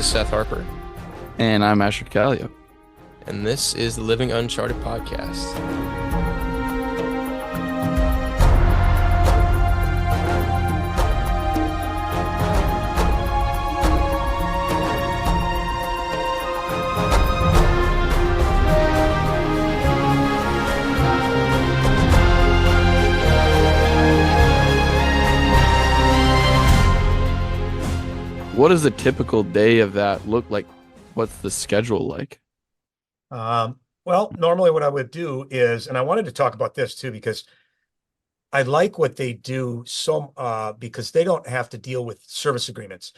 Seth Harper, And I'm Asher Callio. and this is the Living Uncharted podcast. What does a typical day of that look like? What's the schedule like? Well, normally what I would do is, and I wanted to talk about this too, because I like what they do because they don't have to deal with service agreements,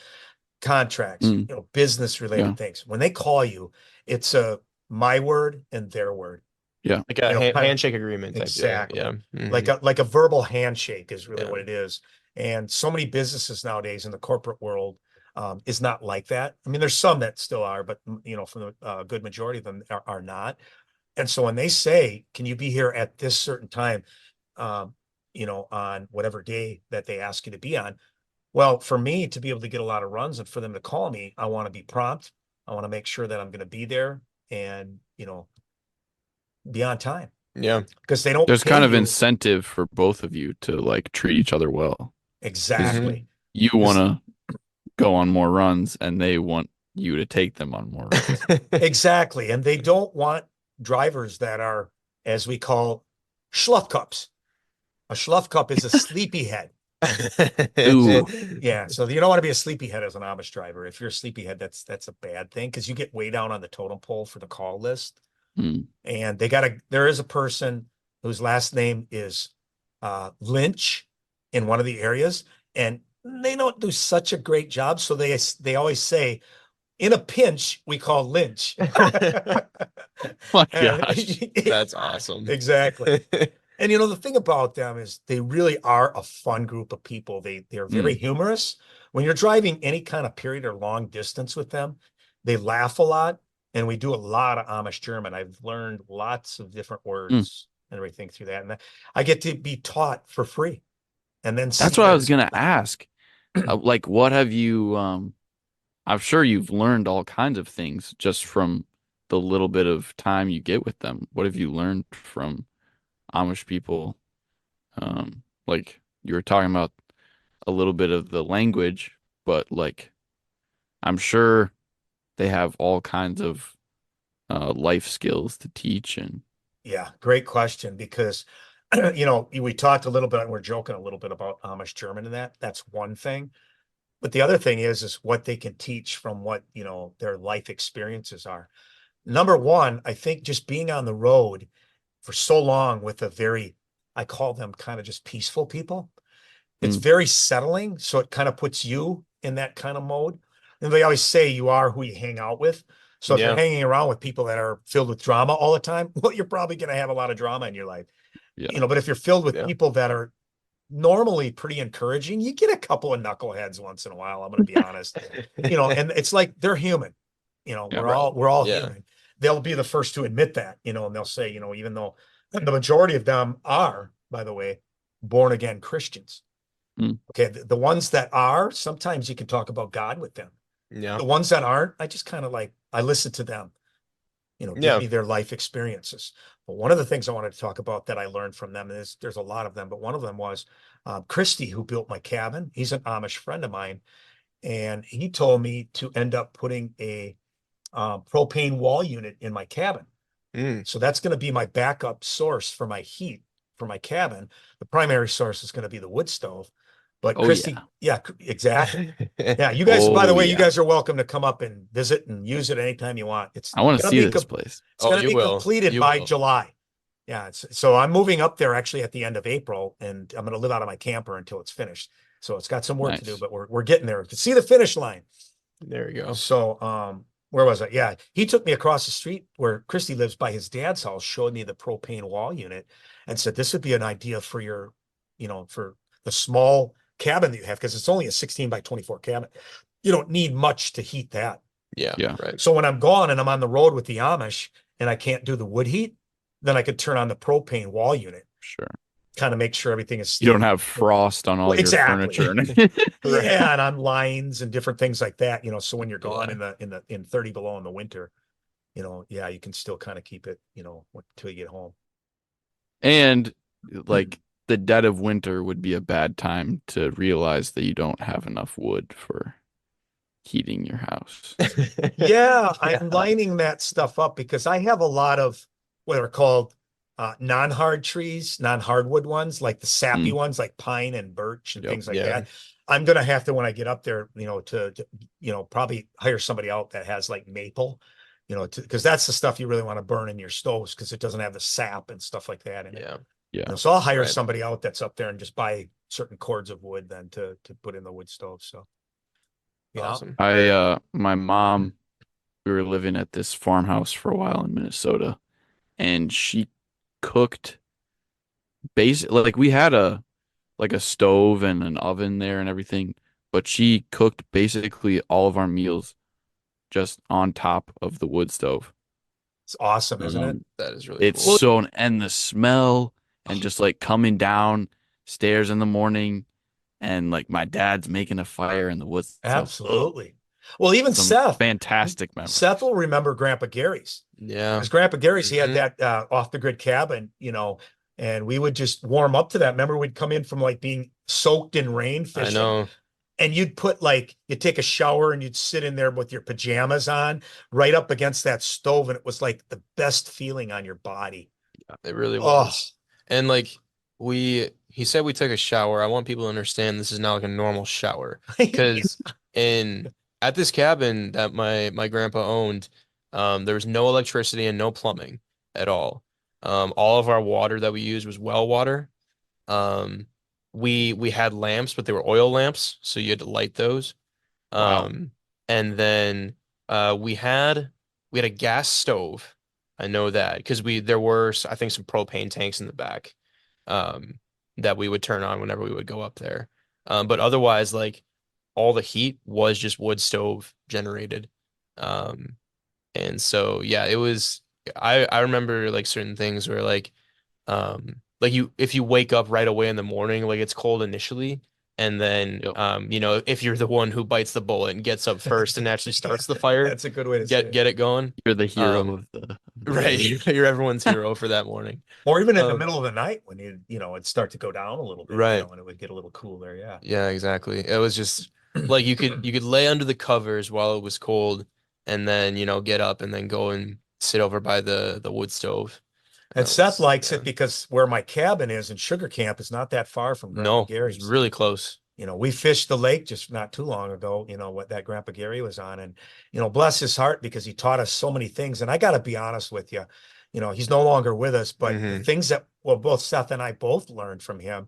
contracts, business related things. When they call you, it's my word and their word. Yeah. Like a handshake agreement type deal. Exactly. Yeah. Like a verbal handshake is really what it is. And so many businesses nowadays in the corporate world is not like that. I mean, there's some that still are, but for the good majority of them are not. And so when they say, can you be here at this certain time, on whatever day that they ask you to be on? Well, for me to be able to get a lot of runs and for them to call me, I want to be prompt. I want to make sure that I'm going to be there and, be on time. Yeah. Because they don't. There's pay kind of you. incentive for both of you to like treat each other well. Exactly. You want to go on more runs and they want you to take them on more runs. Exactly. And they don't want drivers that are, as we call, schluff cups. A schluff cup is a sleepyhead. Ooh. Yeah. So you don't want to be a sleepyhead as an Amish driver. If you're a sleepyhead, that's a bad thing because you get way down on the totem pole for the call list. And there is a person whose last name is Lynch in one of the areas, and they don't do such a great job. So they always say, in a pinch, we call Lynch. My gosh. That's awesome. Exactly. And the thing about them is they really are a fun group of people. They're very humorous. When you're driving any kind of period or long distance with them, they laugh a lot. And we do a lot of Amish German. I've learned lots of different words and everything through that. And I get to be taught for free. And then That's what I was going to ask. Like, what have you, I'm sure you've learned all kinds of things just from the little bit of time you get with them. What have you learned from Amish people? Like you were talking about a little bit of the language, but like, I'm sure they have all kinds of life skills to teach. And yeah, great question, because we talked a little bit and we're joking a little bit about Amish German and that's one thing. But the other thing is what they can teach from what their life experiences are. Number one, I think just being on the road for so long with I call them kind of just peaceful people. It's very settling. So it kind of puts you in that kind of mode. And they always say you are who you hang out with. So if you're hanging around with people that are filled with drama all the time, well, you're probably going to have a lot of drama in your life. yeah. But if you're filled with people that are normally pretty encouraging, you get a couple of knuckleheads once in a while. I'm going to be honest, and it's like, they're human, we're all human. They'll be the first to admit that, and they'll say, even though the majority of them are, by the way, born again Christians. Okay. The ones that are, sometimes you can talk about God with them. Yeah. The ones that aren't, I just kind of I listen to them, give me their life experiences. But one of the things I wanted to talk about that I learned from them is there's a lot of them, but one of them was Christy, who built my cabin. He's an Amish friend of mine. And he told me to end up putting a propane wall unit in my cabin. So that's going to be my backup source for my heat for my cabin. The primary source is going to be the wood stove. But Christy, yeah, exactly. Yeah, you guys, by the way, you guys are welcome to come up and visit and use it anytime you want. I want to see this place. It's going to be completed by July. Yeah, so I'm moving up there actually at the end of April, and I'm going to live out of my camper until it's finished. So it's got some work to do, but we're getting there. To see the finish line. There you go. So where was I? Yeah, he took me across the street where Christy lives by his dad's house, showed me the propane wall unit, and said this would be an idea for your, for the small cabin that you have, because it's only a 16 by 24 cabin. You don't need much to heat that. Yeah. Right. So when I'm gone and I'm on the road with the Amish and I can't do the wood heat, then I could turn on the propane wall unit. Sure. kind of make sure everything is You don't stable. have frost on all Well, your exactly. furniture. Yeah, and on lines and different things like that, so when you're gone Yeah. in 30 below in the winter, yeah, you can still kind of keep it, until you get home. And like the dead of winter would be a bad time to realize that you don't have enough wood for heating your house. Yeah, Yeah. I'm lining that stuff up because I have a lot of what are called non-hard trees, non-hardwood ones, like the sappy Mm. ones, like pine and birch and Yep. things like Yeah. that. I'm gonna have to, when I get up there, probably hire somebody out that has like maple, because that's the stuff you really want to burn in your stoves because it doesn't have the sap and stuff like that in it. Yeah. Yeah. So I'll hire Right. somebody out that's up there and just buy certain cords of wood then to put in the wood stove. So yeah. Awesome. My mom, we were living at this farmhouse for a while in Minnesota, and she cooked like we had a stove and an oven there and everything, but she cooked basically all of our meals just on top of the wood stove. It's awesome, isn't it? That is really It's cool. so, and the smell and just like coming down stairs in the morning and like my dad's making a fire in the woods stuff. Ugh, Absolutely. Well, even some Seth, fantastic Seth memories. will remember Grandpa Gary's. Yeah. Because Grandpa Gary's, he had Hmm. that off the grid cabin, and we would just warm up to that. Remember, we'd come in from like being soaked in rain I fishing, know. and you'd take a shower and you'd sit in there with your pajamas on, right up against that stove, and it was like the best feeling on your body. It really Oh, was. And like he said we took a shower. I want people to understand this is not like a normal shower. Because in at this cabin that my grandpa owned, there was no electricity and no plumbing at all. All of our water that we used was well water. Um, we had lamps, but they were oil lamps, so you had to light those. Wow. Um, and then we had a gas stove. I know that because there were I think some propane tanks in the back um that we would turn on whenever we would go up there. But otherwise, like all the heat was just wood stove generated. Um, and so yeah, it was I remember like certain things where like you if you wake up right away in the morning, like it's cold initially, and then Yep. if you're the one who bites the bullet and gets up first and actually starts the fire, that's a good way to say get it. it going. You're the hero Um, of the right, day. you're everyone's hero for that morning. Or even in the Um, middle of the night when it'd start to go down a little bit, right. and it would get a little cooler. Yeah. Yeah, exactly. It was just like you could lay under the covers while it was cold and then, get up and then go and sit over by the wood stove. And That Seth was likes yeah. it because where my cabin is in Sugar Camp is not that far from Grandpa No, it was Gary's. really close. We fished the lake just not too long ago, what that Grandpa Gary was on. And, bless his heart because he taught us so many things. And I got to be honest with you, he's no longer with us, but the Hmm. things that, well, both Seth and I both learned from him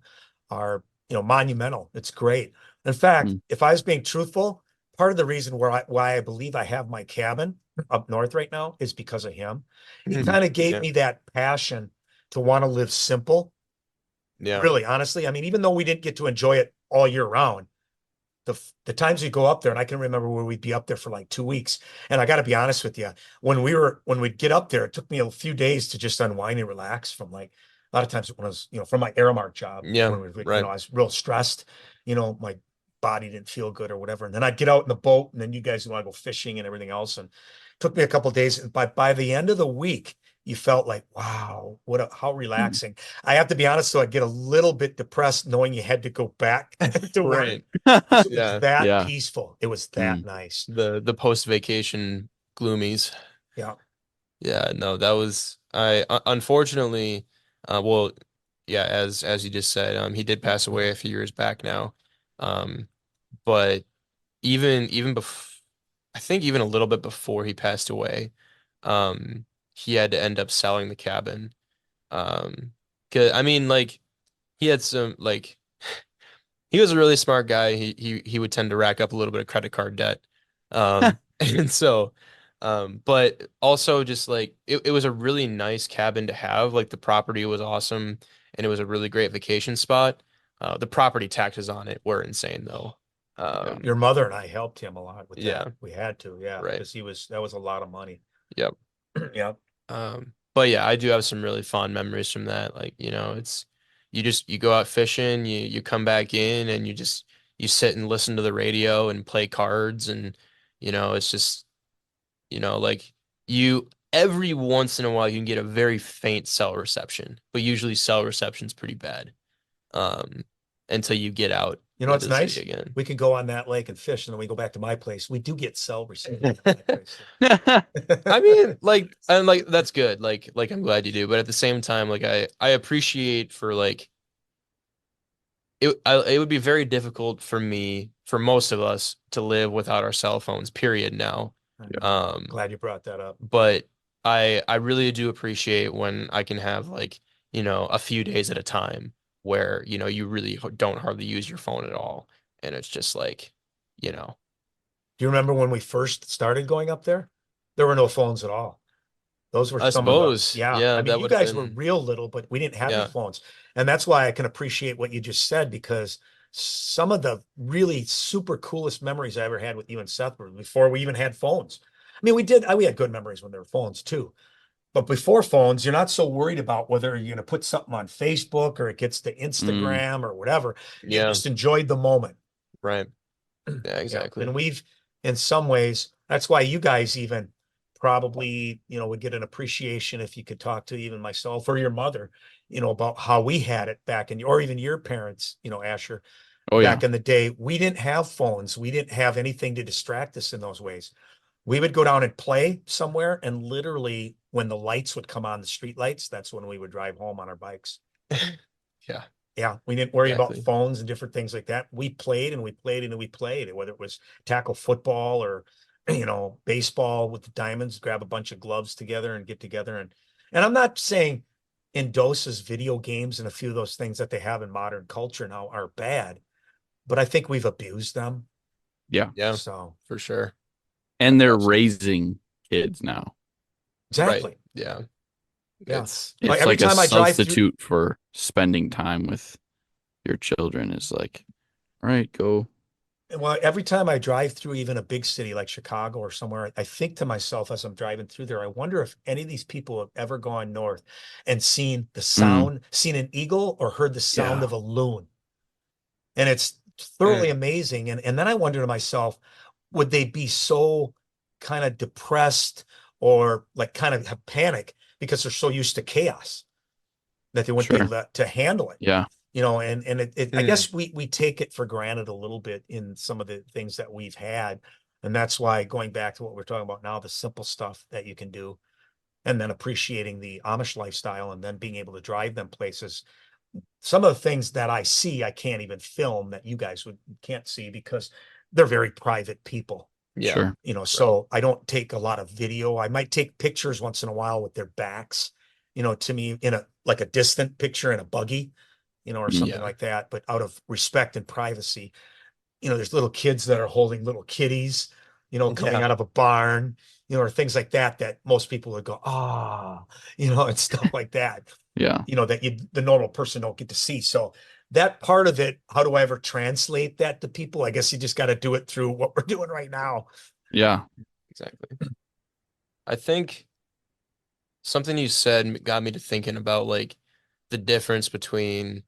are, monumental. It's great. In fact, Mm. if I was being truthful, part of the reason why I believe I have my cabin up north right now is because of him. He Mhm. kind of gave Yeah. me that passion to want to live simple. Yeah. Really, honestly, I mean, even though we didn't get to enjoy it all year round, the times we go up there, and I can remember where we'd be up there for like 2 weeks. And I got to be honest with you, when we'd get up there, it took me a few days to just unwind and relax from like a lot of times when I was, from my Aramark job, Yeah. when Right. I was real stressed, my body didn't feel good or whatever. And then I'd get out in the boat, and then you guys want to go fishing and everything else. And it took me a couple of days. And by the end of the week, you felt like, wow, how Mm. relaxing. I have to be honest, though, I get a little bit depressed knowing you had to go back to work. Right. It was Yeah. that Yeah. peaceful. It was that Mm. nice. The post vacation gloomies. Yeah. Yeah, no, that was unfortunately well yeah, as you just said, he did pass away a few years back now. Um but even I think even a little bit before he passed away, he had to end up selling the cabin. Um 'Cause I mean like he had some like he was a really smart guy. He would tend to rack up a little bit of credit card debt. And so but also just like it was a really nice cabin to have. Like the property was awesome and it was a really great vacation spot. The property taxes on it were insane though. Yeah. Your mother and I helped him a lot with that. Yeah, We had to, yeah, right. because that was a lot of money. Yep. Yeah. But yeah, I do have some really fond memories from that. Like, it's you go out fishing, you come back in and you sit and listen to the radio and play cards and it's just like you every once in a while you can get a very faint cell reception, but usually cell reception's pretty bad. Um until you get out You know, into it's the city nice. again. We can go on that lake and fish, and then we go back to my place. We do get cell reception at my place. I mean, like, and like that's good. Like I'm glad you do, but at the same time, like I appreciate for like it would be very difficult for me, for most of us, to live without our cell phones, period now. Um, Glad you brought that up. but I really do appreciate when I can have like, a few days at a time where, you really don't hardly use your phone at all. And it's just like, you know, Do you remember when we first started going up there? There were no phones at all. Those were I some of the, suppose, yeah. I yeah, mean, that you would have guys were been, real little, but we didn't have any yeah, phones. And that's why I can appreciate what you just said, because some of the really super coolest memories I ever had with you and Seth were before we even had phones. I mean, we had good memories when there were phones too. But before phones, you're not so worried about whether you're going to put something on Facebook or it gets to Mm, Instagram or whatever. You yeah, just enjoyed the moment. right. Yeah, Yeah. exactly. And we've, in some ways, that's why you guys even probably, would get an appreciation if you could talk to even myself or your mother, about how we had it back in, or even your parents, Asher, oh yeah, back in the day. We didn't have phones. We didn't have anything to distract us in those ways. We would go down and play somewhere, and literally when the lights would come on, the street lights, that's when we would drive home on our bikes. Yeah, Yeah, we didn't worry about exactly. phones and different things like that. We played and we played and we played, whether it was tackle football or baseball with the diamonds, grab a bunch of gloves together and get together. And I'm not saying Endosa's video games and a few of those things that they have in modern culture now are bad, but I think we've abused them. yeah. Yeah, So for sure. And they're Absolutely. raising kids now. Right. exactly. Yeah. Yeah. It's Like It's every like a time I drive through, substitute for spending time with your children is like, all right, go. well, every time I drive through even a big city like Chicago or somewhere, I think to myself as I'm driving through there, I wonder if any of these people have ever gone north and seen the Mm, sound, seen an eagle or heard the sound yeah, of a loon. And it's thoroughly mm, amazing. And then I wonder to myself, would they be so kind of depressed or like kind of have panic because they're so used to chaos that they wouldn't be able sure. to handle it? Yeah, And I mm, guess we take it for granted a little bit in some of the things that we've had. And that's why going back to what we're talking about now, the simple stuff that you can do, and then appreciating the Amish lifestyle and then being able to drive them places. Some of the things that I see, I can't even film that you guys can't see because they're very private people. yeah. sure. Right. So I don't take a lot of video. I might take pictures once in a while with their backs, to me in a like a distant picture in a buggy, or Mm, something Yeah. like that. But out of respect and privacy, there's little kids that are holding little kitties, coming Yeah. out of a barn, or things like that that most people would go, ah, and stuff like that, yeah, that the normal person don't get to see. So that part of it, how do I ever translate that to people? I guess you just got to do it through what we're doing right now. yeah, Exactly. I think something you said got me to thinking about like the difference between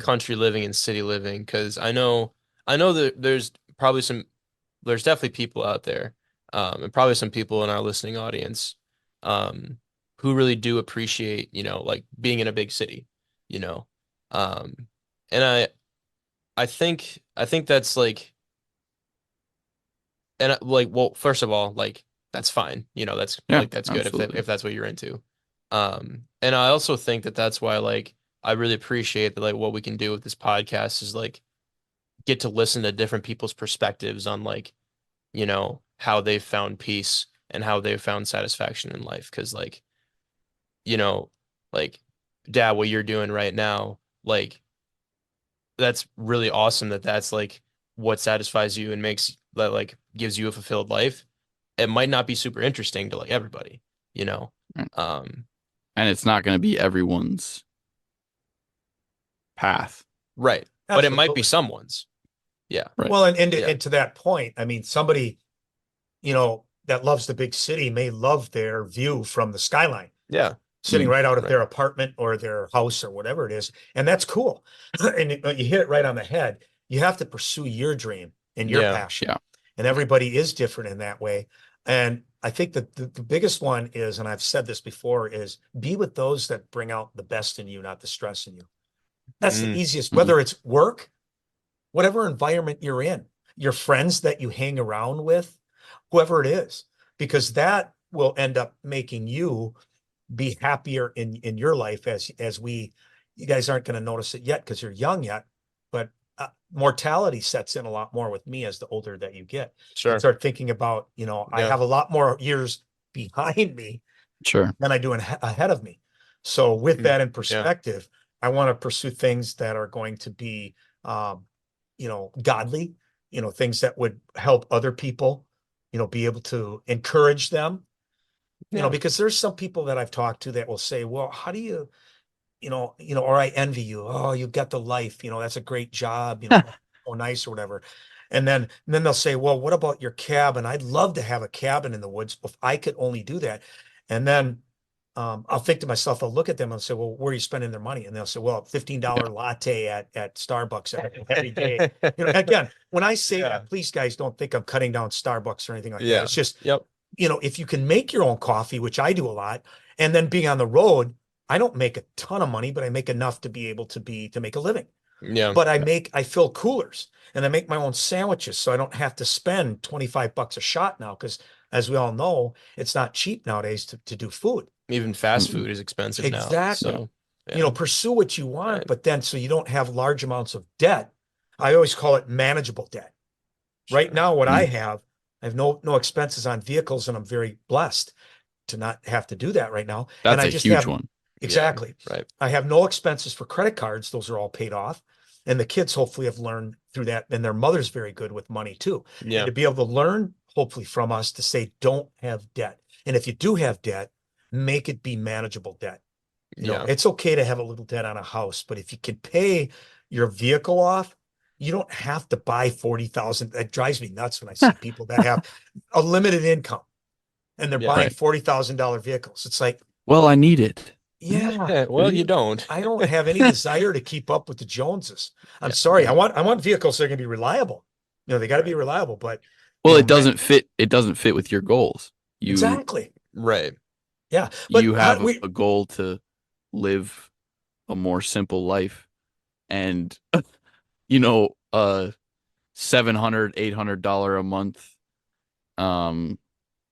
country living and city living because I know that there's definitely people out there, and probably some people in our listening audience, um, who really do appreciate, like being in a big city, you know. Um, and I think that's like, and like, well, first of all, like that's fine, yeah, that's good if absolutely. that's what you're into. And I also think that that's why like I really appreciate that like what we can do with this podcast is like get to listen to different people's perspectives on like how they've found peace and how they've found satisfaction in life. Because you know, like dad, what you're doing right now, like that's really awesome that that's like what satisfies you and makes that like gives you a fulfilled life. It might not be super interesting to like everybody, you know. Right. Um, And it's not going to be everyone's path. right. But it might be Absolutely. someone's. Yeah. Right. Well, and, Yeah. and to that point, I mean, somebody, that loves the big city may love their view from the skyline. Yeah. sitting right out of Right. their apartment or their house or whatever it is. And that's cool. And you hit it right on the head. You have to pursue your dream and your Yeah. passion. Yeah. And everybody is different in that way. And I think that the biggest one is, and I've said this before, is be with those that bring out the best in you, not the stress in you. That's the Mm, easiest, Mhm. whether it's work, whatever environment you're in, your friends that you hang around with, whoever it is, because that will end up making you be happier in your life as we you guys aren't going to notice it yet because you're young yet, but mortality sets in a lot more with me as the older that you get. I sure. start thinking about, I Yeah. have a lot more years behind me Sure. than I do ahead of me. So with Mm, that in yeah. perspective, I want to pursue things that are going to be, godly, things that would help other people, be able to encourage them, Yeah. because there's some people that I've talked to that will say, well, how do you, or I envy you. Oh, you've got the life, that's a great job, oh, nice or whatever. And then they'll say, well, what about your cabin? I'd love to have a cabin in the woods if I could only do that. And then I'll think to myself, I'll look at them and say, well, where are you spending their money? And they'll say, well, $15 Yeah. latte at Starbucks every day. Again, when I say Yeah. that, please guys don't think I'm cutting down Starbucks or anything like that. Yeah. It's just, Yep. if you can make your own coffee, which I do a lot, and then being on the road, I don't make a ton of money, but I make enough to be able to make a living. Yeah. But I fill coolers and I make my own sandwiches so I don't have to spend 25 bucks a shot now. Because as we all know, it's not cheap nowadays to do food. Even fast Mm-mm. food is expensive now. Exactly. So, yeah. Pursue what you want, Right. but then so you don't have large amounts of debt. I always call it manageable debt. Right Sure. now, what Mm. I have no expenses on vehicles, and I'm very blessed to not have to do that right now. And That's I a just huge have one. Yeah. exactly. Right. I have no expenses for credit cards. Those are all paid off. And the kids hopefully have learned through that. And their mother's very good with money too. And Yeah. to be able to learn, hopefully, from us to say, don't have debt. And if you do have debt, make it be manageable debt. Yeah. It's okay to have a little debt on a house, but if you can pay your vehicle off, you don't have to buy 40,000. That drives me nuts when I see people that have a limited income and they're Yeah. buying Right. $40,000 vehicles. It's like, Well, I need it. yeah, Well, you don't. I don't have any desire to keep up with the Joneses. I'm Yeah. sorry. I Yeah. want vehicles that are going to be reliable. They got to be Right. reliable, but Well, it man, doesn't fit. It doesn't fit with your goals. You exactly. Right. Yeah. But you how have do we, a goal to live a more simple life, and a 700, $800 a month um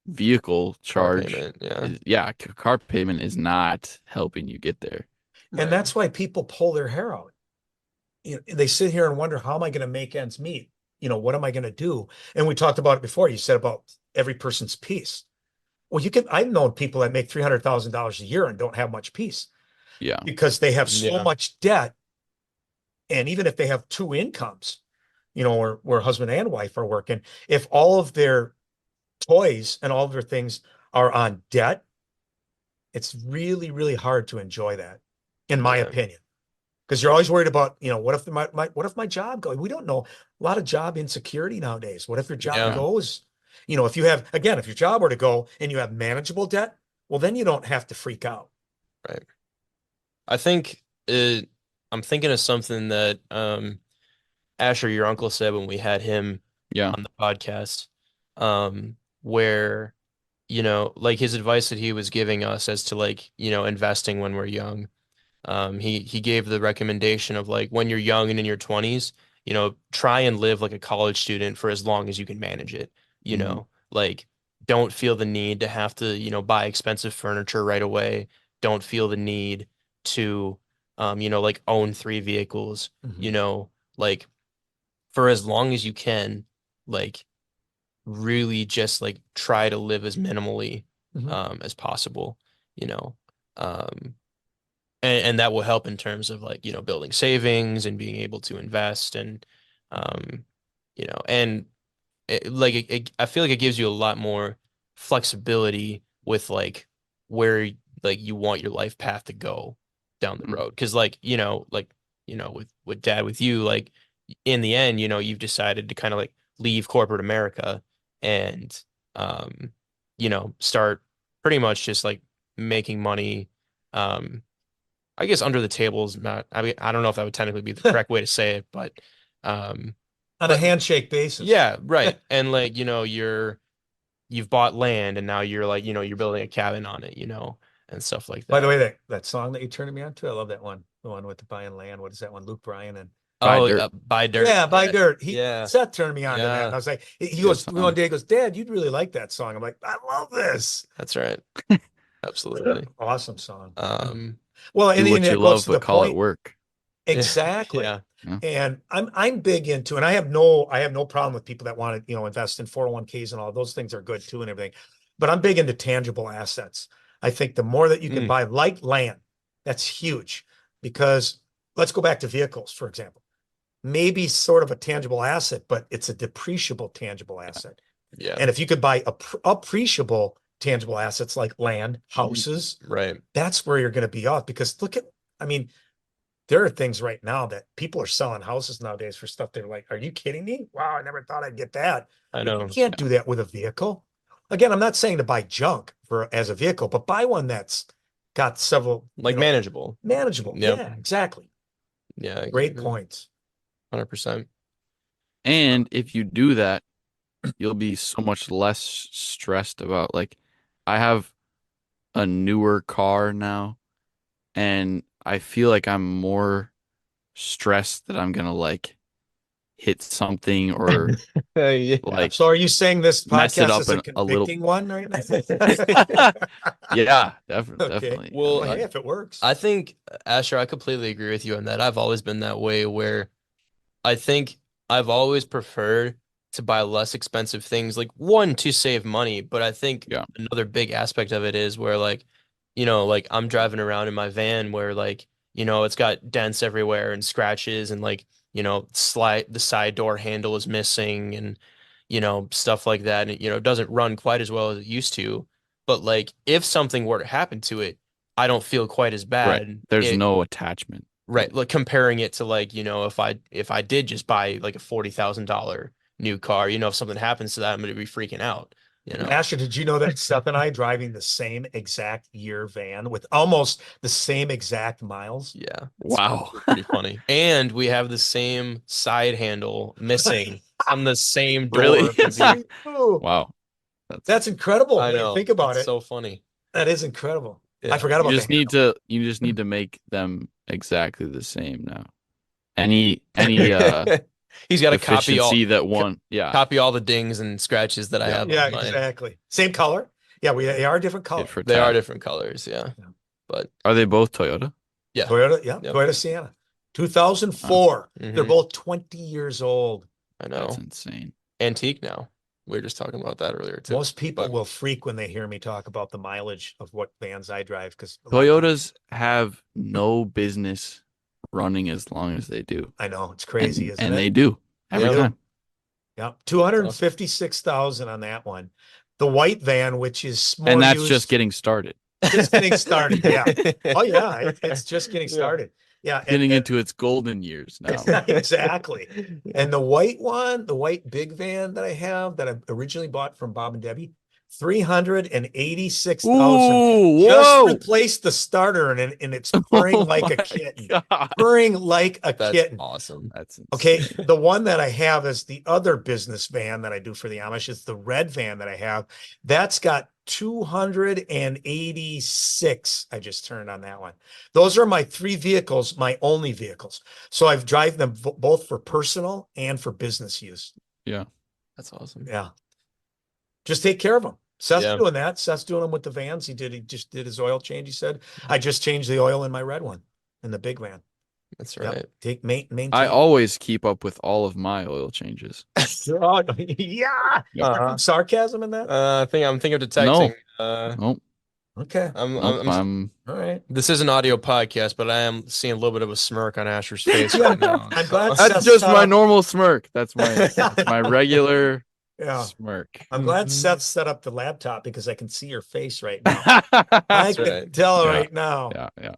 vehicle Car charge payment. Yeah. is, yeah, car payment is not helping you get there. and Right. that's why people pull their hair out. They sit here and wonder, how am I going to make ends meet? What am I going to do? And we talked about it before. You said about every person's peace. Well, I've known people that make $300,000 a year and don't have much peace Yeah. because they have so Yeah. much debt. And even if they have two incomes, where husband and wife are working, if all of their toys and all of their things are on debt, it's really, really hard to enjoy that, in my Yeah. opinion. Because you're always worried about, what if what if my job goes? We don't know. A lot of job insecurity nowadays. What if your job Yeah. Yeah. goes? If you have, again, if your job were to go and you have manageable debt, well, then you don't have to freak out. Right. I think I'm thinking of something that Asher, your uncle, said when we had him Yeah. on the podcast, where, like his advice that he was giving us as to like, investing when we're young. He gave the recommendation of like when you're young and in your 20s, try and live like a college student for as long as you can manage it. Mhm. Like don't feel the need to have to, buy expensive furniture right away. Don't feel the need to, like own three vehicles, Mhm. like for as long as you can, like really just like try to live as minimally, Mhm. as possible, you know. Um, and that will help in terms of like building savings and being able to invest and um and I feel like it gives you a lot more flexibility with like where like you want your life path to go down the Mm. road because like with dad with you like in the end you've decided to kind of like leave corporate America and start pretty much just like making money I guess under the table is not, I mean, I don't know if that would technically be the correct way to say it, um, On a but handshake basis. yeah, right. And like, you've bought land and now you're like, you're building a cabin on it, and stuff like By the that. way, that song that you turned me on to, I love that one. The one with the buying land. What is that one? Luke Bryan and Buy Oh, dirt. buy dirt. yeah, buy Yeah. dirt. Yeah. Seth turned me on to that. And Yeah. I was like, he Good goes one song. day, he goes, Dad, you'd really like that song. I'm like, I love this. That's right. Absolutely. Awesome song. Um, Well, Do and what you it goes love, to the but call it point. work. Exactly. yeah. Yeah. And I'm big into, and I have no problem with people that want to, invest in 401ks and all those things are good too and everything. But I'm big into tangible assets. I think the more that you can buy, like land, that's huge. Because let's go back to vehicles, for example. Maybe sort of a tangible asset, but it's a depreciable tangible asset. Yeah. And if you could buy appreciable tangible assets like land, houses, Right. that's where you're going to be off. Because I mean, there are things right now that people are selling houses nowadays for stuff they're like, are you kidding me? Wow, I never thought I'd get that. I But know. you can't do that with a vehicle. Again, I'm not saying to buy junk as a vehicle, but buy one that's got several Like manageable. manageable. Yep. Yeah, exactly. Yeah. Great points. 100%. And if you do that, you'll be so much less stressed about like I have a newer car now and I feel like I'm more stressed that I'm gonna like hit something or Yeah. like So are you saying this mess it podcast up is a in a little. convicting one right now? Yeah, definitely, Okay. definitely. Well, Well, hey, if it works. I think, Asher, I completely agree with you on that. I've always been that way where I think I've always preferred to buy less expensive things, like one, to save money, but I think Yeah. another big aspect of it is where like, like I'm driving around in my van where like, it's got dents everywhere and scratches and like, the side door handle is missing and, stuff like that. And, it doesn't run quite as well as it used to. But like if something were to happen to it, I don't feel quite as Right. bad. There's no attachment. Right, like comparing it to like, if I did just buy like a $40,000 new car, if something happens to that, I'm gonna be freaking out, Asher, did you know that Seth and I driving the same exact year van with almost the same exact miles? Yeah, Wow. pretty funny. And we have the same side handle missing on the same door. Really? Oh, Wow. that's incredible. I When you know. think about It's it. so funny. That is incredible. Yeah. I forgot You about just the need handle. to make them exactly the same now. Any He's got to copy efficiency that one, yeah, copy all the dings and scratches that I have Yeah, on mine. exactly. Same color. Yeah, they are different good color. for They are tab. different colors, yeah. Yeah. But Are they both Toyota? yeah. Toyota, yeah, Yep. Toyota Sienna. 2004. They're Mhm. both 20 years old. I That's know. insane. Antique now. We were just talking about that earlier too. Most people But will freak when they hear me talk about the mileage of what vans I drive because Toyotas have no business running as long as they do. I know it's crazy, isn't and it? they do every Yeah. time. Yeah, 256,000 on that one. The white van, which is more And that's used, just getting started. just getting started. Yeah. Oh yeah, it's just getting Yeah. started. Yeah, Getting into its golden years now. exactly. And the white one, the white big van that I have that I originally bought from Bob and Debbie, 386,000. Ooh, Just whoa. replaced the starter and it's purring Oh like a my kitten. God. Purring like a That's kitten. awesome. That's Okay, insane. the one that I have is the other business van that I do for the Amish. It's the red van that I have. That's got 286. I just turned on that one. Those are my three vehicles, my only vehicles. So I've driven them both for personal and for business use. Yeah. That's awesome. Yeah. Just take care of them. Seth's Yeah. doing that. Seth's doing them with the vans. He just did his oil change. He said, I just changed the oil in my red one, in the big van. That's Yep. right. Maintain. I always keep up with all of my oil changes. Oh, yeah. Sarcasm in that? I think I'm thinking of detecting. Nope. Okay. I'm All right. This is an audio podcast, but I am seeing a little bit of a smirk on Asher's face Yeah, right now. I'm glad so- That's just my normal smirk. That's my regular Yeah. smirk. I'm glad Seth set up the laptop because I can see your face right now. I That's can right. tell Yeah. right now. Yeah.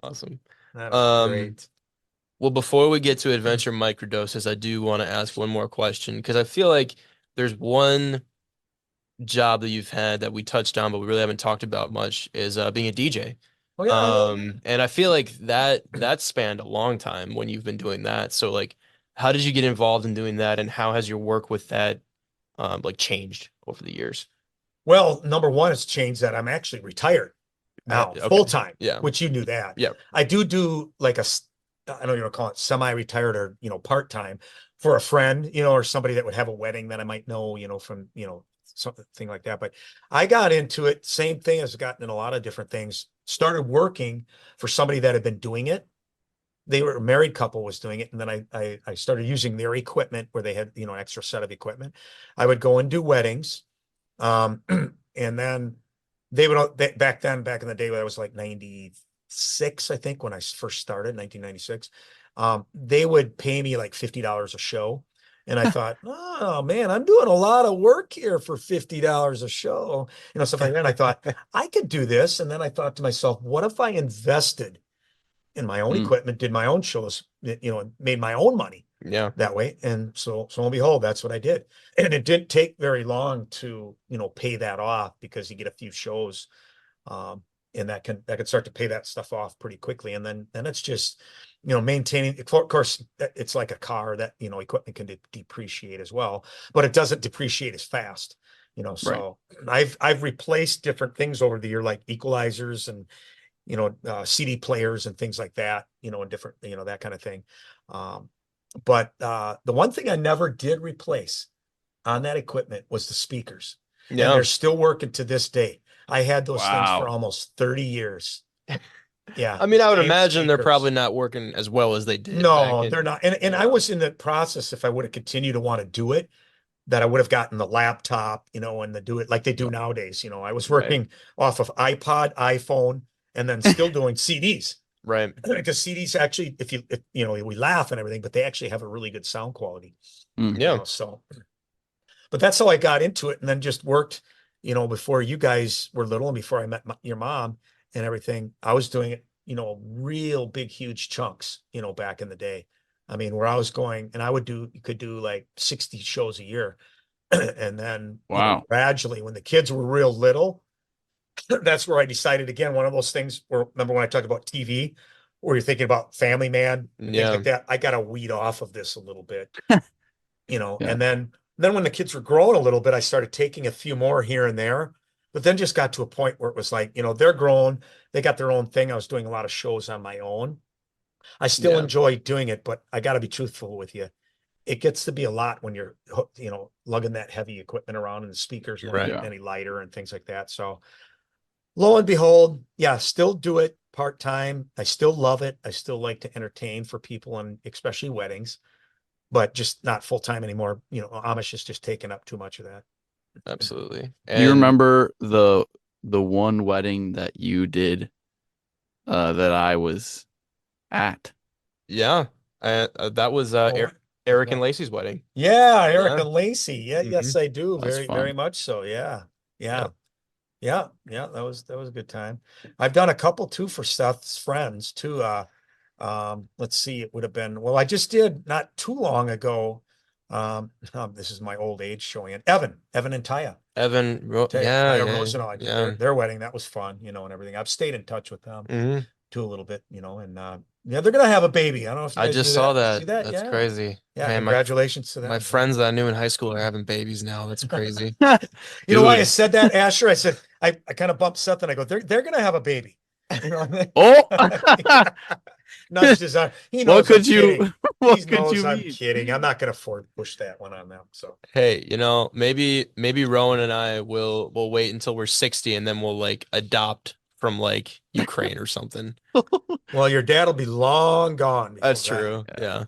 Awesome. That was great. Well, before we get to adventure microdoses, I do want to ask one more question because I feel like there's one job that you've had that we touched on, but we really haven't talked about much is being a DJ. Oh yeah. And I feel like that spanned a long time when you've been doing that. So like, how did you get involved in doing that, and how has your work with that like changed over the years? Well, number one, it's changed that I'm actually retired now, full Okay. time, Yeah. which you knew that. Yeah. I do like I don't know, you want to call it semi-retired or, part time for a friend, or somebody that would have a wedding that I might know, from, something like that. But I got into it, same thing as gotten in a lot of different things, started working for somebody that had been doing it. They were a married couple was doing it. And then I started using their equipment where they had, an extra set of equipment. I would go and do weddings. And then they would back in the day when I was like 96, I think, when I first started, 1996. They would pay me like $50 a show. And I thought, oh man, I'm doing a lot of work here for $50 a show, stuff like that. And I thought I could do this. And then I thought to myself, what if I invested in my own Mm. equipment, did my own shows, made my own money Yeah. that way. And so and behold, that's what I did. And it didn't take very long to, pay that off, because you get a few shows. Um, and that can start to pay that stuff off pretty quickly. And then it's just, maintaining, of course, it's like a car that, equipment can depreciate as well, but it doesn't depreciate as fast. Right. So I've replaced different things over the year, like equalizers and CD players and things like that, and different, that kind of thing. But the one thing I never did replace on that equipment was the speakers. And Yeah. they're still working to this day. I had those things for Wow. almost 30 years. Yeah. I mean, I would Same imagine they're probably speakers. not working as well as they did back No, in. they're not. And I Yeah. was in the process, if I would have continued to want to do it, that I would have gotten the laptop, and the do it like they do nowadays. I was Right. working off of iPod, iPhone, and then still doing CDs. Right. Because CDs actually, we laugh and everything, but they actually have a really good sound quality, Mm. Yeah. so, but that's how I got into it, and then just worked, before you guys were little and before I met your mom and everything. I was doing it, real big, huge chunks, back in the day. I mean, where I was going, and you could do like 60 shows a year. And then, Wow. gradually, when the kids were real little, that's where I decided, again, one of those things where, remember when I talked about TV, where you're thinking about Family Man and things like Yeah. that, I got to weed off of this a little bit, Yeah. and then when the kids were growing a little bit, I started taking a few more here and there, but then just got to a point where it was like, they're grown, they got their own thing. I was doing a lot of shows on my own. I still Yeah. enjoy doing it, but I got to be truthful with you. It gets to be a lot when you're, lugging that heavy equipment around, and the speakers weren't Right. getting Yeah. any lighter and things like that. So lo and behold, yeah, still do it part-time. I still love it. I still like to entertain for people, and especially weddings, but just not full-time anymore. Amish is just taking up too much of that. Absolutely. Do you And remember the one wedding that you did that I was at? yeah, that was Oh, Eric yeah. and Lacey's wedding. Yeah, Eric Yeah. and Lacey. Yeah, Hmm. yes, I do. That was Very, very fun. much so. Yeah. Yeah. Yeah. Yeah. Yeah. That was a good time. I've done a couple too for Seth's friends too. Let's see, it would have been, well, I just did not too long ago. This is my old age showing it. Evan and Taya. Yeah, Taya yeah, Rosenau. I did yeah. their wedding. That was fun, and everything. I've stayed in touch with them Hmm. too a little bit, and yeah, they're gonna have a baby. I don't know if you I guys just knew saw that. Did you see that. that? That's Yeah. crazy. Yeah. Man, Congratulations to my them. Yeah. friends that I knew in high school are having babies now. That's crazy. You know why I Dude. said that, Asher? I said I kind of bumped Seth and I go, they're gonna have a baby. Oh, Nudged his arm. He what knows I'm could kidding. you He what could knows you I'm mean? kidding. I'm not gonna push that one on them. So Hey, maybe Rowan and I will wait until we're 60 and then we'll like adopt from like Ukraine or something. well, your dad will be long gone That's before that. true. Yeah. Yeah.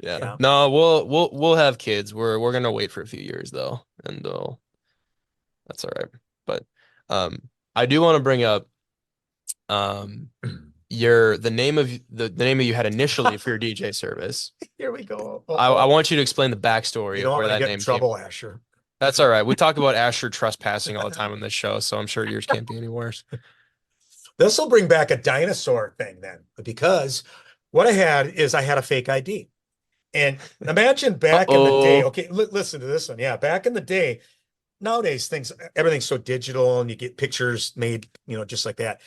Yeah. Yeah. No, we'll have kids. We're gonna wait for a few years though, and that's all right. But I do want to bring up the name of the name that you had initially for your DJ service. Here we go. I Uh-oh. want you to explain the You backstory of don't want where me to that get in name came trouble, from. Asher. That's all right. We talk about Asher trespassing all the time on this show, so I'm sure yours can't be any worse. This will bring back a dinosaur thing then, because what I had is I had a fake ID. And imagine back in the day, Uh-oh. okay, listen to this one. Yeah, back in the day, nowadays everything's so digital and you get pictures made, just like that.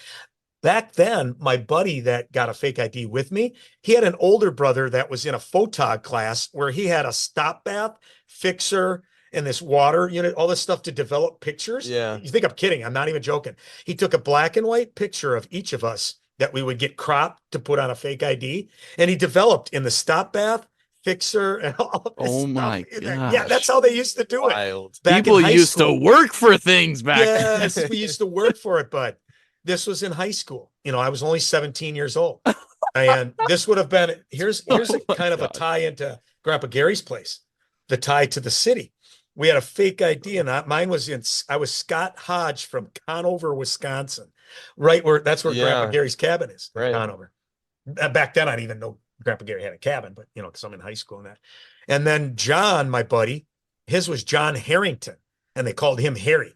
back then, my buddy that got a fake ID with me, he had an older brother that was in a photog class where he had a stop bath, fixer, and this water unit, all this stuff to develop pictures. Yeah. You think I'm kidding? I'm not even joking. He took a black and white picture of each of us that we would get cropped to put on a fake ID, and he developed in the stop bath, fixer, and all of this Oh stuff. my Yeah, that's gosh. how they used to do it Wild. back in People high used to school. work for things back Yes, then. we used to work for it, bud. This was in high school. I was only 17 years old. And this would have been here's Oh a my kind of a gosh. tie into Grandpa Gary's place, the tie to the city. We had a fake ID, and mine was I was Scott Hodge from Conover, Wisconsin, right where that's where Grandpa Yeah. Gary's cabin is, in Right. Conover. Back then, I didn't even know Grandpa Gary had a cabin, but because I'm in high school and that. And then John, my buddy, his was John Harrington, and they called him Harry.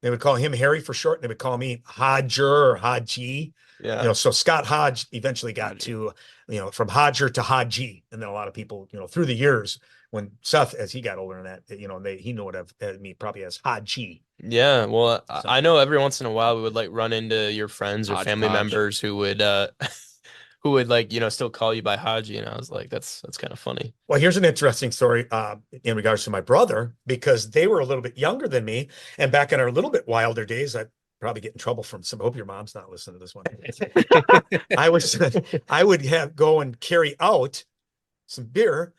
They would call him Harry for short. And they would call me Hodger or Haji. Yeah. So Scott Hodge eventually got Haji. to, from Hodger to Haji. And then a lot of people, through the years, when Seth, as he got older than that, he knew it of me probably as Haji. Yeah, well, So- I know every once in a while we would like run into your friends or family Hodgepodge. members who would who would like, still call you by Haji, and I was like, that's kind of funny. Well, here's an interesting story in regards to my brother, because they were a little bit younger than me. And back in our little bit wilder days, I probably get in trouble from some. I hope your mom's not listening to this one. I would go and carry out some beer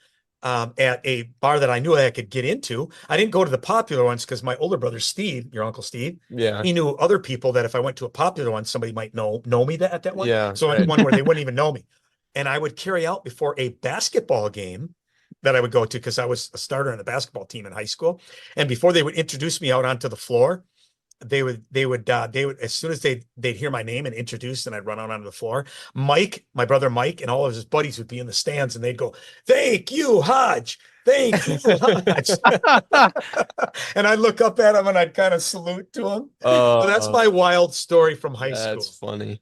at a bar that I knew I could get into. I didn't go to the popular ones because my older brother, Steve, your uncle Steve, Yeah. he knew other people that if I went to a popular one, somebody might know me at that one. Yeah, So right. one where they wouldn't even know me. And I would carry out before a basketball game that I would go to because I was a starter on the basketball team in high school. And before they would introduce me out onto the floor, they would as soon as they'd hear my name and introduce, and I'd run out onto the floor. Mike, my brother Mike, and all of his buddies would be in the stands, and they'd go, "Thank you, Hodge. Thank you, Hodge." And I'd look up at him and I'd kind of salute to him. So that's my wild story from high school. That's funny.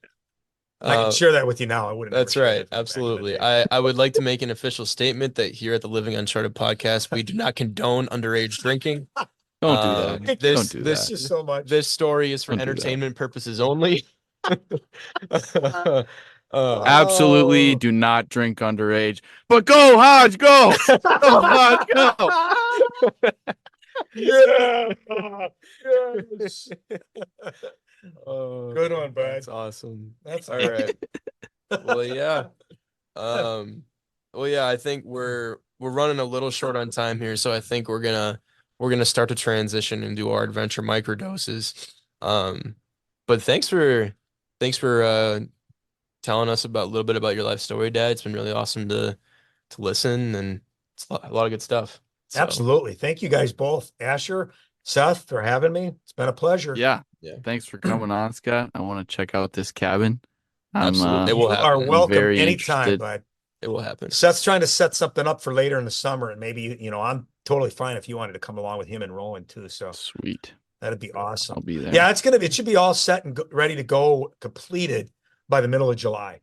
I can share that with you now. I wouldn't. That's right. Absolutely. I would like to make an official statement that here at the Living Uncharted podcast, we do not condone underage drinking. Don't do that. Thank This Don't do this Thank you so much. this story is for Don't do that. entertainment purposes only. Absolutely do not drink underage. But go, Hodge, go! Go, Hodge, go! Yeah. Yes. Oh, Good one, bud. That's awesome. That's All right. Well, yeah. Well, yeah, I think we're running a little short on time here, so I think we're gonna start to transition into our adventure microdoses. But thanks for telling us about a little bit about your life story, Dad. It's been really awesome to listen, and it's a lot of good stuff. So, Absolutely. Thank you guys both, Asher, Seth, for having me. It's been a pleasure. Yeah. Yeah. Thanks for coming on, Scott. I want to check out this cabin. Absolutely. It You will are happen. welcome Very anytime, interested. bud. It will happen. Seth's trying to set something up for later in the summer, and maybe, I'm totally fine if you wanted to come along with him and Rowan too. So Sweet. that'd be awesome. I'll be there. Yeah, it should be all set and ready to go, completed by the middle of July.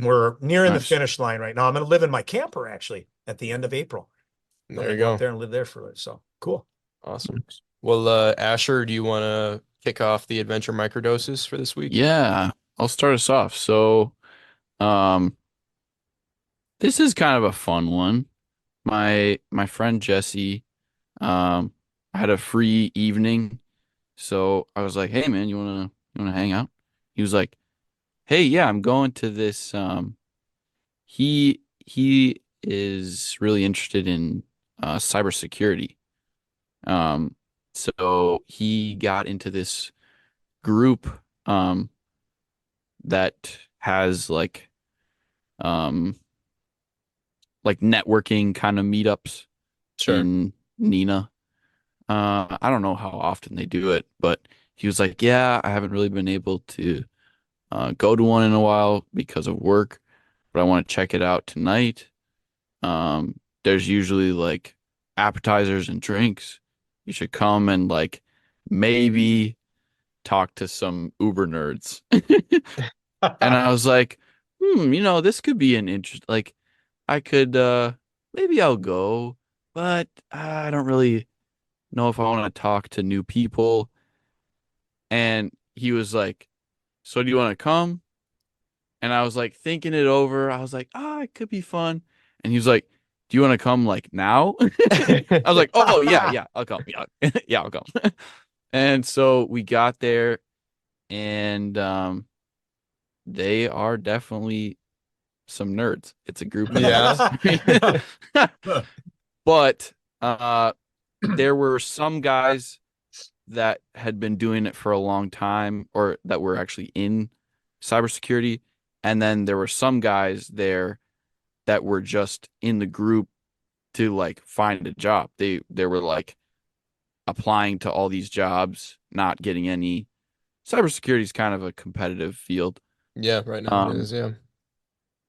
We're nearing the Nice. finish line right now. I'm going to live in my camper actually at the end of April. I'm There gonna you go go. up there and live there for it. So cool. Awesome. Well, Asher, do you want to kick off the adventure microdoses for this week? Yeah, I'll start us off. So, this is kind of a fun one. My friend Jesse, had a free evening, so I was like, "Hey man, you wanna hang out?" He was like, "Hey, yeah, I'm going to this." He is really interested in cybersecurity. So he got into this group that has networking kind of meetups Sure. in Nina. I don't know how often they do it, but he was like, "Yeah, I haven't really been able to go to one in a while because of work, but I want to check it out tonight. There's usually like appetizers and drinks. You should come and maybe talk to some Uber nerds." And I was like, this could be an interest. Like, I could, maybe I'll go, but I don't really know if I want to talk to new people. And he was like, so do you want to come? And I was like thinking it over. I was like, ah, it could be fun. And he was like, do you want to come like now? I was like, oh yeah, yeah, I'll come. Yeah, yeah, I'll come. And so we got there, and they are definitely some nerds. It's a group of Yeah. nerds. But there were some guys that had been doing it for a long time or that were actually in cybersecurity. And then there were some guys there that were just in the group to like find a job. They were like applying to all these jobs, not getting any. Cybersecurity is kind of a competitive field. Yeah, right now it Um, is. Yeah.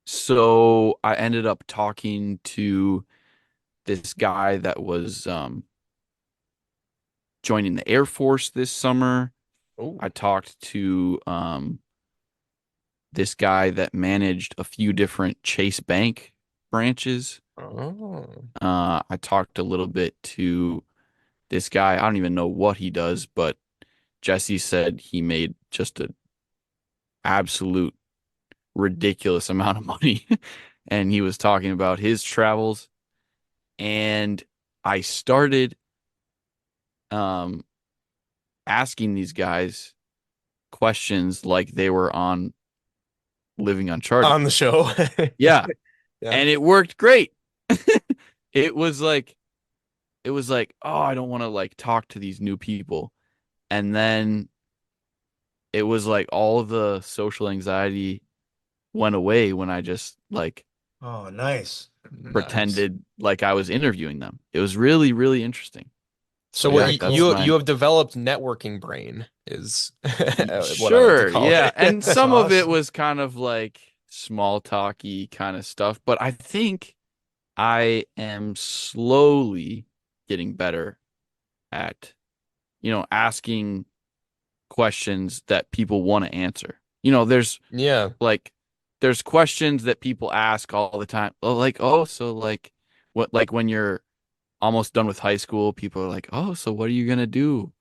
so I ended up talking to this guy that was joining the Air Force this summer. Oh. I talked to this guy that managed a few different Chase Bank branches. Oh. I talked a little bit to this guy. I don't even know what he does, but Jesse said he made just an absolute ridiculous amount of money. And he was talking about his travels. And I started um, asking these guys questions like they were on Living Uncharted. On the show. Yeah. Yeah. And it worked great. It was like, oh, I don't want to like talk to these new people. And then it was like all the social anxiety went away when I just like Oh, nice. Nice. pretended like I was interviewing them. It was really, really interesting. So So what yeah, Very that's you cool. my have developed networking brain is what I like to sure, call yeah. it. And That's some of it awesome. was kind of like small talky kind of stuff, but I think I am slowly getting better at, asking questions that people want to answer. Yeah, Like there's questions that people ask all the time. Oh, like, oh, so like what like when you're almost done with high school, people are like, "Oh, so what are you gonna do?"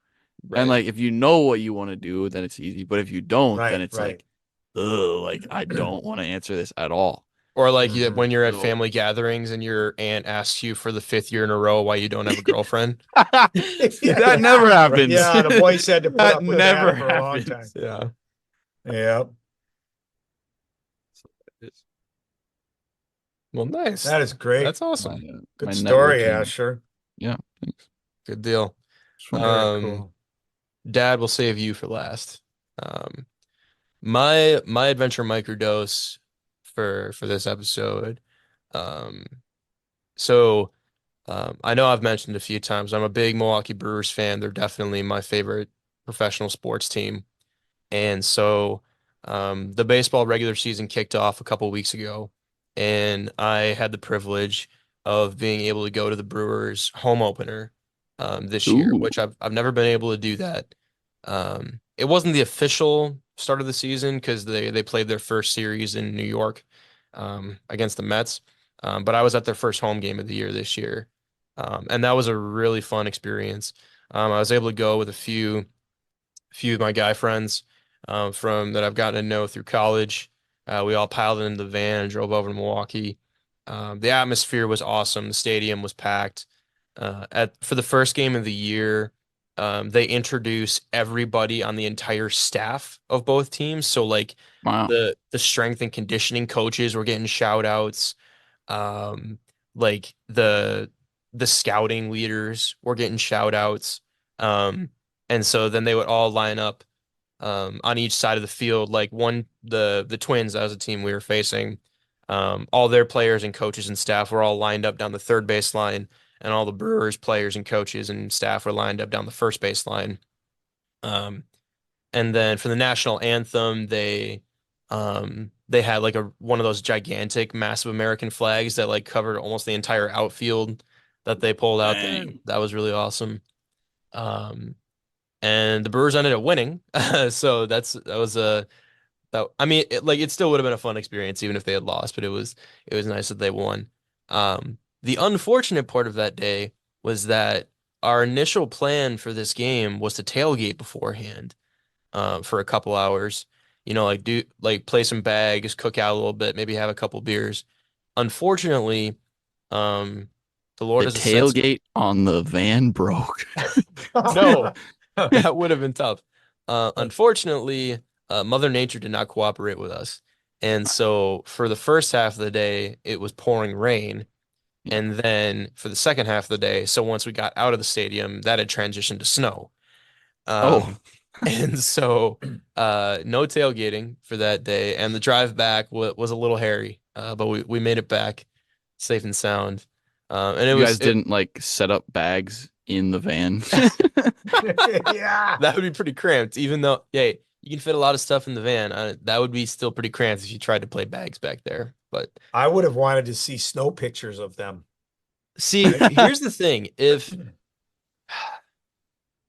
And right. like if you know what you want to do, then it's easy. But if you don't, then Right, it's right. like, ugh, like I don't want to answer this at all. Or like Hmm. when you're at So family gatherings and your aunt asks you for the fifth year in a row why you don't have a girlfriend. Yeah, that never Right. happens. yeah. The boys had to put That up with never that for a long time. happens. Yeah. Yeah, Well, nice. that is great. That's My awesome. Good my story, networking. Asher. Yeah, thanks. Good deal. It's fun. Very Um, cool. Dad will save you for last. Um, my adventure microdose for this episode. Um, so I know I've mentioned a few times I'm a big Milwaukee Brewers fan. They're definitely my favorite professional sports team. And so the baseball regular season kicked off a couple weeks ago, and I had the privilege of being able to go to the Brewers home opener this year, Ooh, which I've never been able to do that. It wasn't the official start of the season because they played their first series in New York against the Mets, but I was at their first home game of the year this year, and that was a really fun experience. I was able to go with a few of my guy friends from that I've gotten to know through college. We all piled into the van and drove over to Milwaukee. The atmosphere was awesome. The stadium was packed. At for the first game of the year, they introduce everybody on the entire staff of both teams. So like wow. the strength and conditioning coaches were getting shout outs. Um, like the scouting leaders were getting shout outs. Um, and so then they would all line up on each side of the field. Like the Twins, that was a team we were facing. All their players and coaches and staff were all lined up down the third base line, and all the Brewers players and coaches and staff were lined up down the first base line. Um, and then for the national anthem, they had like a one of those gigantic, massive American flags that like covered almost the entire outfield that they pulled out there. Dang. That was really awesome. Um, and the Brewers ended up winning. So that was a that I mean it still would have been a fun experience even if they had lost, but it was nice that they won. The unfortunate part of that day was that our initial plan for this game was to tailgate beforehand for a couple hours. like do like play some bags, cook out a little bit, maybe have a couple beers. Unfortunately, um, the Lord The has a sense of tailgate on the van broke. no, that would have been tough. Unfortunately, Mother Nature did not cooperate with us. And so for the first half of the day, it was pouring rain. Yeah. And then for the second half of the day, so once we got out of the stadium, that had transitioned to snow. Oh, Um, and so no tailgating for that day. And the drive back was a little hairy, but we made it back safe and sound. And it you was guys didn't like set up bags in the van. Yeah. that would be pretty cramped, even though, yeah, you can fit a lot of stuff in the van. That would be still pretty cramped if you tried to play bags back there. But I would have wanted to see snow pictures of them. see, here's the thing. If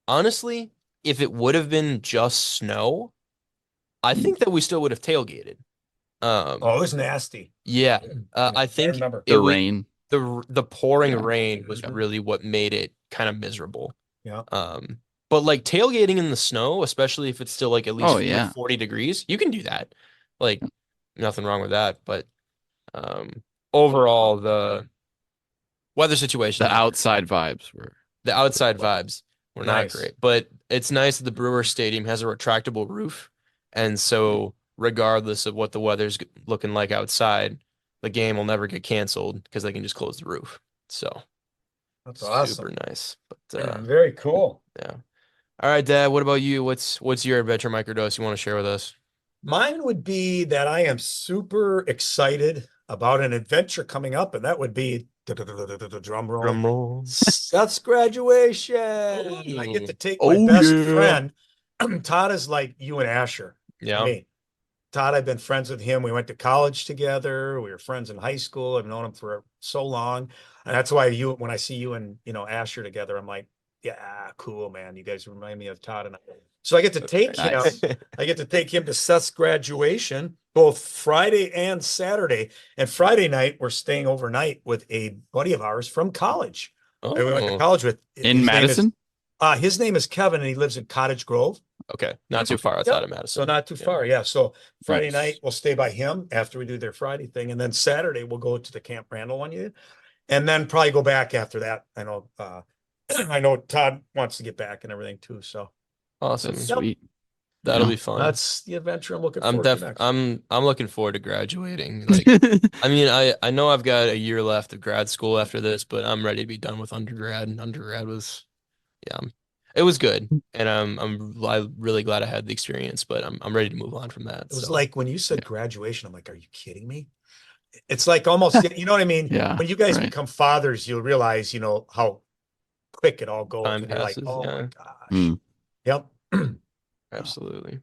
honestly, if it would have been just snow, I think that we still would have tailgated. Oh, Um, it was nasty. yeah, Yeah, I I think remember. it The would rain. the pouring Yeah. rain was Yeah. really what made it kind of miserable. Yeah. Um, but like tailgating in the snow, especially if it's still like at Oh least like yeah. 40 degrees, you can do that. Like nothing wrong with that. But um, overall, the weather situation The didn't work out. outside vibes were The outside vibes were not Nice. great, but it's nice that the Brewer Stadium has a retractable roof, and so regardless of what the weather's looking like outside, the game will never get canceled because they can just close the roof. So That's super awesome. nice. But Very cool. yeah. All right, Dad. What about you? What's your adventure microdose you want to share with us? Mine would be that I am super excited about an adventure coming up, and that would be drum roll. Drum roll. Seth's graduation. I get to take my Oh best yeah. friend. Todd is like you and Asher to Yeah. me. Todd, I've been friends with him. We went to college together. We were friends in high school. I've known him for so long. And that's why when I see you and, Asher together, I'm like, yeah, cool, man. You guys remind me of Todd and I. So I get to That's very take him. Nice. I get to take him to Seth's graduation, both Friday and Saturday. And Friday night, we're staying overnight with a buddy of ours from college. We went to Oh, college with. In Madison? His name is Kevin, and he lives in Cottage Grove. okay. Not too far outside Yep. of So Madison. not too Yeah. far. Yeah. So Friday Nice. night we'll stay by him after we do their Friday thing. And then Saturday we'll go to the Camp Randall one you and then probably go back after that. I know I know Todd wants to get back and everything too. So That's Awesome. yep. sweet. That'll Yeah. be fun. That's the adventure I'm looking forward to next. I'm looking forward to graduating. Like, I mean, I know I've got a year left of grad school after this, but I'm ready to be done with undergrad. And undergrad was, yeah, it was good, and I'm really glad I had the experience, but I'm ready to move on from that. It was So like when you said Yeah. graduation, I'm like, are you kidding me? It's like almost, you know what I mean? Yeah. When you guys Right. become fathers, you'll realize, how quick it all goes. time And you're like, passes. oh my Yeah, gosh. Mm. Yep. Yeah. absolutely.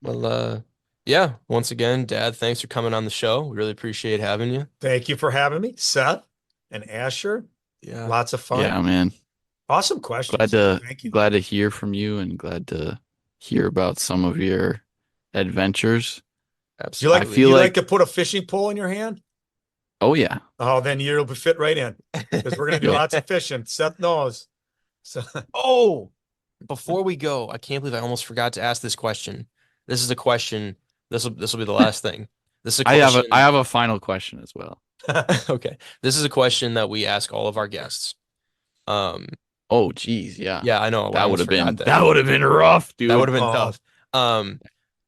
Well, yeah. Once again, Dad, thanks for coming on the show. We really appreciate having you. Thank you for having me, Seth and Asher. Yeah. Lots of fun. Yeah, man. Awesome Glad questions. to Thank you. glad to hear from you and glad to hear about some of your adventures. Do you I like Absolutely. feel you like like, to put a fishing pole in your hand? oh yeah. Oh, then you'll fit right in because we're gonna do Yeah. lots of fishing. Seth knows. So Oh, before we go, I can't believe I almost forgot to ask this question. This is a question. This will be the last thing. This is a I question. have a final question as well. Okay. This is a question that we ask all of our guests. Um, Oh geez, yeah. yeah, I know. I That would almost have forgot been that. that would have been rough, That would dude. have been oh, tough.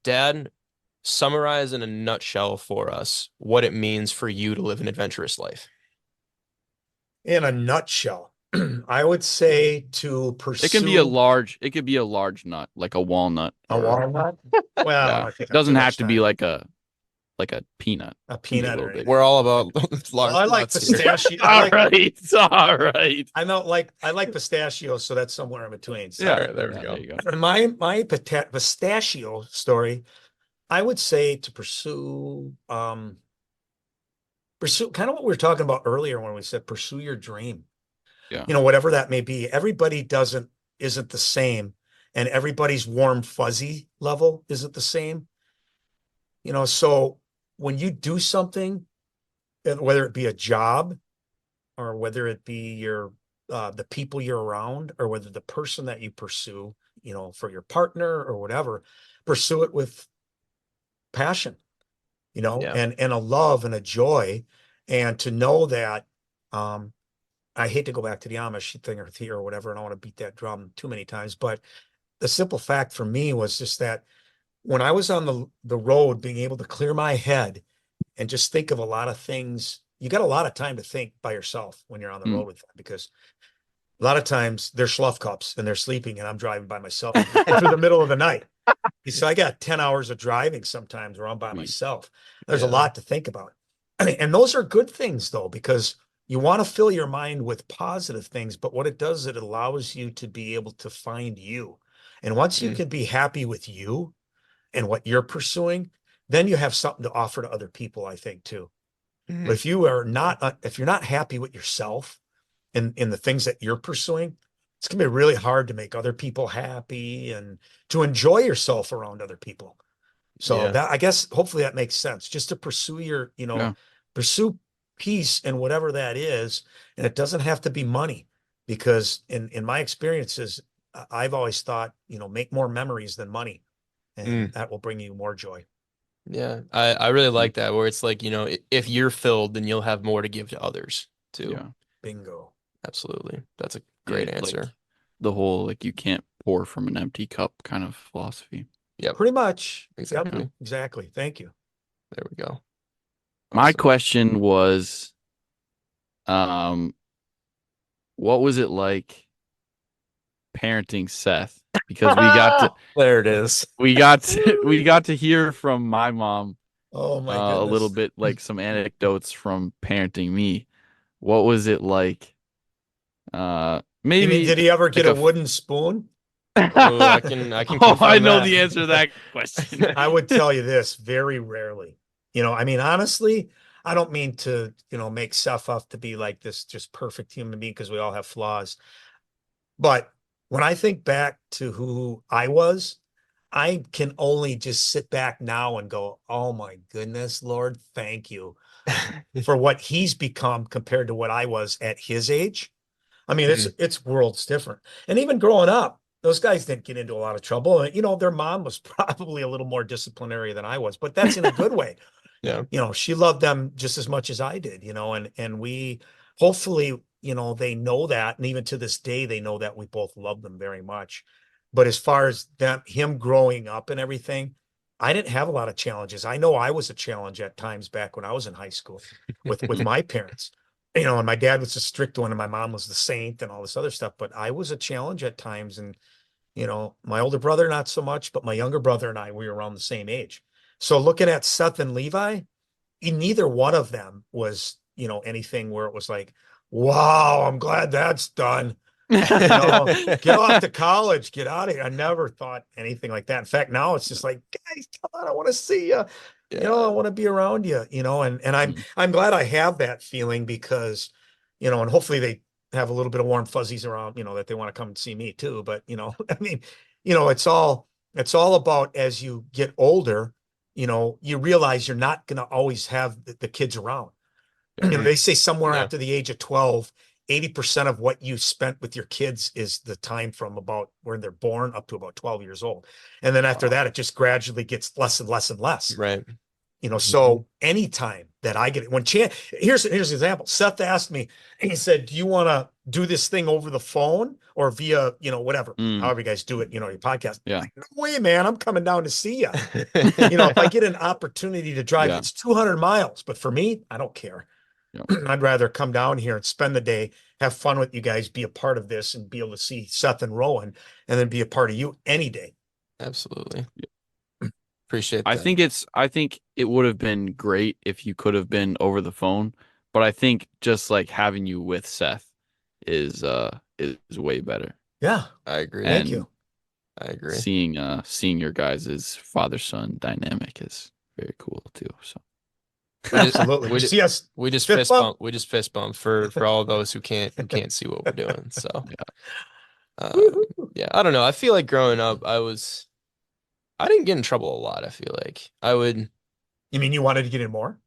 Dad, summarize in a nutshell for us what it means for you to live an adventurous life. in a nutshell, I would say to pursue It could be a large nut, like a walnut a or walnut. Well, yeah. I think It I'm too doesn't have much to be time. like a peanut. A It can be a peanut little or bigger. anything. We're all about Well, large I like nuts here. pistachio. All right. All right. I like pistachios, so that's somewhere in between. So All Yeah. right, there we Yeah, go. there you go. my pistachio story, I would say to pursue kind of what we were talking about earlier when we said pursue your dream. Yeah. Whatever that may be. Everybody isn't the same, and everybody's warm fuzzy level isn't the same. So when you do something, whether it be a job or whether it be the people you're around, or whether the person that you pursue, for your partner or whatever, pursue it with passion, Yeah. and a love and a joy. And to know that, I hate to go back to the Amish thing or whatever, and I want to beat that drum too many times, but the simple fact for me was just that when I was on the road, being able to clear my head and just think of a lot of things, you got a lot of time to think by yourself when you're on the Mm. road with them, because a lot of times they're schluff cups and they're sleeping and I'm driving by myself through the middle of the night. So I got 10 hours of driving sometimes where I'm by Sweet. myself. There's a Yeah. lot to think about. And those are good things though, because you want to fill your mind with positive things, but what it does, it allows you to be able to find you. And once you Mm. can be happy with you and what you're pursuing, then you have something to offer to other people, I think, too. But Mhm. if you're not happy with yourself in the things that you're pursuing, it's gonna be really hard to make other people happy and to enjoy yourself around other people. So Yeah. that, I guess, hopefully that makes sense. Just to pursue Yeah. pursue peace and whatever that is, and it doesn't have to be money, because in my experiences, I've always thought, make more memories than money, and Mm. that will bring you more joy. Yeah. I really Mm. like that, where it's like, if you're filled, then you'll have more to give to others too. Yeah. Bingo. Absolutely. That's a Yeah. great answer. Like the whole like you can't pour from an empty cup kind of philosophy. Yep. Pretty much. Yep. Yeah. Exactly. Exactly. Thank you. There we go. My Awesome. question was, um, what was it like parenting Seth? Because There it is. we got to hear from my mom Oh my a little goodness. bit, like some anecdotes from parenting me. What was it like? You mean, Maybe did he ever like get a wooden spoon? Oh, I can Oh, I confirm know that. the answer to that question. I would tell you this, very rarely. I mean, honestly, I don't mean to, make Seth up to be like this just perfect human being, because we all have flaws. But when I think back to who I was, I can only just sit back now and go, oh my goodness, Lord, thank you for what he's become compared to what I was at his age. I mean, it's Mm. it's worlds different. And even growing up, those guys didn't get into a lot of trouble. And their mom was probably a little more disciplinary than I was, but that's in a good way. Yeah. She loved them just as much as I did, and we hopefully, they know that. And even to this day, they know that we both love them very much. But as far as him growing up and everything, I didn't have a lot of challenges. I know I was a challenge at times back when I was in high school with my parents. And my dad was the strict one and my mom was the saint and all this other stuff. But I was a challenge at times. And my older brother, not so much, but my younger brother and I, we were around the same age. So looking at Seth and Levi, neither one of them was, anything where it was like, wow, I'm glad that's done. Get off to college, get out of here. I never thought anything like that. In fact, now it's just like, guys, come on, I want to see you. I Yeah. want to be around you, and I'm Mm. I'm glad I have that feeling, because, and hopefully they have a little bit of warm fuzzies around, that they want to come and see me too. But I mean, it's all about, as you get older, you realize you're not going to always have the kids around. Yeah. They say somewhere Yeah. after the age of 12, 80% of what you spent with your kids is the time from about when they're born up to about 12 years old. And then after Wow. that, it just gradually gets less and less and less. Right. So anytime that I get it, here's an example. Seth asked me, and he said, do you want to do this thing over the phone or via, whatever, Mm. however you guys do it, your podcast? I'm Yeah. like, no way, man, I'm coming down to see you. If I get an opportunity to drive, Yeah. it's 200 miles, but for me, I don't care. Yeah. I'd rather come down here and spend the day, have fun with you guys, be a part of this, and be able to see Seth and Rowan, and then be a part of you any day. Absolutely. Appreciate I that. think it would have been great if you could have been over the phone, but I think just like having you with Seth is way better. Yeah. I agree. Thank And you. I agree. seeing your guys' father-son dynamic is very cool too. So We just Absolutely. we You just, see us we just fist fist bump? bump. We just fist bump for all those who can't see what we're doing. So Woo-hoo. yeah, I don't know. I feel like growing up, I didn't get in trouble a lot. I feel like I would. You mean you wanted to get in more?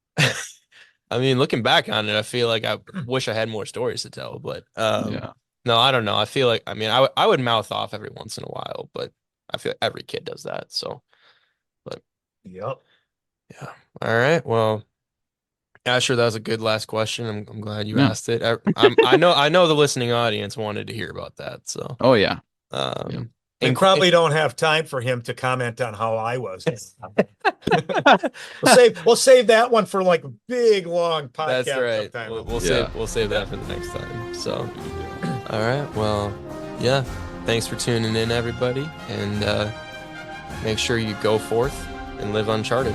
I mean, looking back on it, I feel like I wish I had more stories to tell. But yeah. no, I don't know. I feel like, I mean, I would mouth off every once in a while, but I feel like every kid does that. So, but Yep. Yeah. All right. Well, Asher, that was a good last question. I'm glad you Yeah. asked it. I know the listening audience wanted to hear about that. So, Oh yeah. Yeah. um, They and probably don't have time for him to comment on how I was. We'll save that one for like a big long that's podcast right. sometime. Yeah. We'll save that for the next time. So, all right. Well, yeah. Thanks for tuning in, everybody, and make sure you go forth and live uncharted.